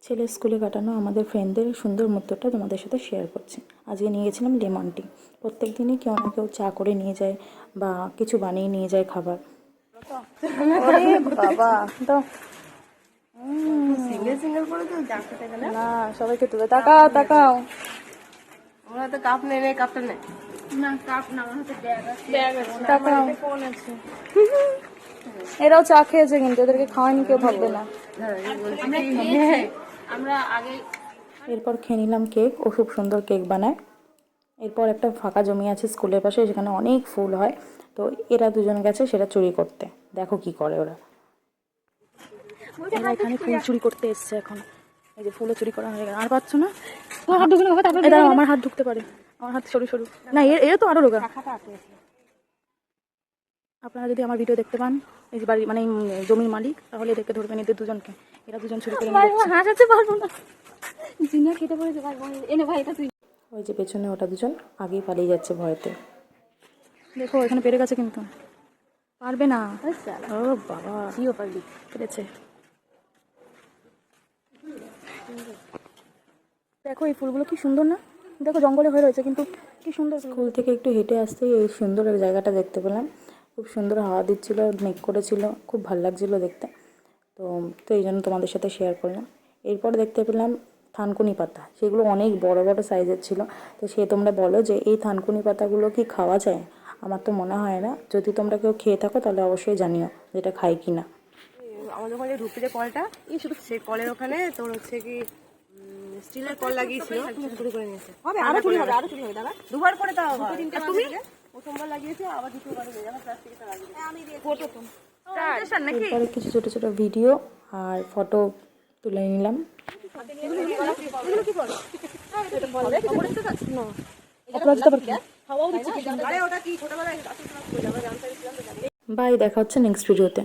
ছেলের স্কুলে কাটানো আমাদের ফ্রেন্ডদের সুন্দর মুহূর্তটা তোমাদের সাথে শেয়ার করছি। আজকে নিয়ে গেছিলাম লেমন টি। প্রত্যেক দিনই কেউ না কেউ চা করে নিয়ে যায় বা কিছু বানিয়ে নিয়ে যায় খাবার। বাবা তো সিঙ্গেল সিঙ্গেল করে তো যা খেতে গেলে না, সবাইকে তুলে তাকাও তাকাও। আমরা তো কাপ নেই, কাপটা নেই না কাপ না, আমার হাতে ব্যাগ আছে। তাকাও। ফোন আছে। এরাও চা খেয়েছে কিন্তু এদেরকে খাওয়ায়নি, কেউ ভাববে না। আমরা আগে এরপর খেয়ে নিলাম কেক। ও খুব সুন্দর কেক বানায়। এরপর একটা ফাঁকা জমি আছে স্কুলের পাশে, সেখানে অনেক ফুল হয়। তো এরা দুজন গেছে সেটা চুরি করতে। দেখো কি করে ওরা। এরা এখানে ফুল চুরি করতে এসছে এখন। এই যে ফুলও চুরি করা হয়ে গেল। আর পাচ্ছ না? তোমার হাত ঢুকে হবে, তারপর দাঁড়াও, আমার হাত ঢুকতে পারে। আমার হাত সরু সরু। না, এর তো আরো রোগা। আপনারা যদি আমার ভিডিও দেখতে পান, এই যে বাড়ি মানে জমির মালিক, তাহলে এদেরকে ধরবেন, এদের দুজনকে। এরা দুজন চুরি করে নিয়ে যাচ্ছে। হাসাতে পারবো না, জিনিয়া কেটে পড়েছে ভাই। এনে ভাই এটা তুই। ওই যে পেছনে ওটা দুজন আগেই পালিয়ে যাচ্ছে ভয়তে। দেখো এখানে পেরে গেছে কিন্তু পারবে না। ও বাবা, জিও পারবি। পেরেছে। দেখো এই ফুলগুলো কি সুন্দর না? দেখো জঙ্গলে হয়ে রয়েছে কিন্তু কি সুন্দর। স্কুল থেকে একটু হেঁটে আসতেই এই সুন্দর জায়গাটা দেখতে পেলাম। খুব সুন্দর হাওয়া দিচ্ছিল, মেঘ করেছিল, খুব ভালো লাগছিল দেখতে। তো তো এই জন্য তোমাদের সাথে শেয়ার করলাম। এরপর দেখতে পেলাম থানকুনি পাতা। সেগুলো অনেক বড় বড় সাইজের ছিল। তো তোমরা বলো যে এই থানকুনি পাতাগুলো কি খাওয়া যায়? আমার তো মনে হয় না। যদি তোমরা কেউ খেয়ে থাকো তাহলে অবশ্যই জানিও যেটা খাই কি না। আমাদের ওখানে ঢুকতে যে কলটা, সেই কলের ওখানে তোর হচ্ছে কি স্টিলের কল লাগিয়েছিল, চুরি করে নিয়েছে। হবে আরো চুরি হবে, আরো চুরি হবে দাদা। দুবার করে তাও তুমি প্রথমবার লাগিয়েছো, আবার দ্বিতীয়বার প্লাস্টিকটা লাগিয়ে আমি ফটো তো এরপরে কিছু ছোট ছোট ভিডিও আর ফটো তুলে নিলাম। বাই, দেখা হচ্ছে নেক্সট ভিডিওতে।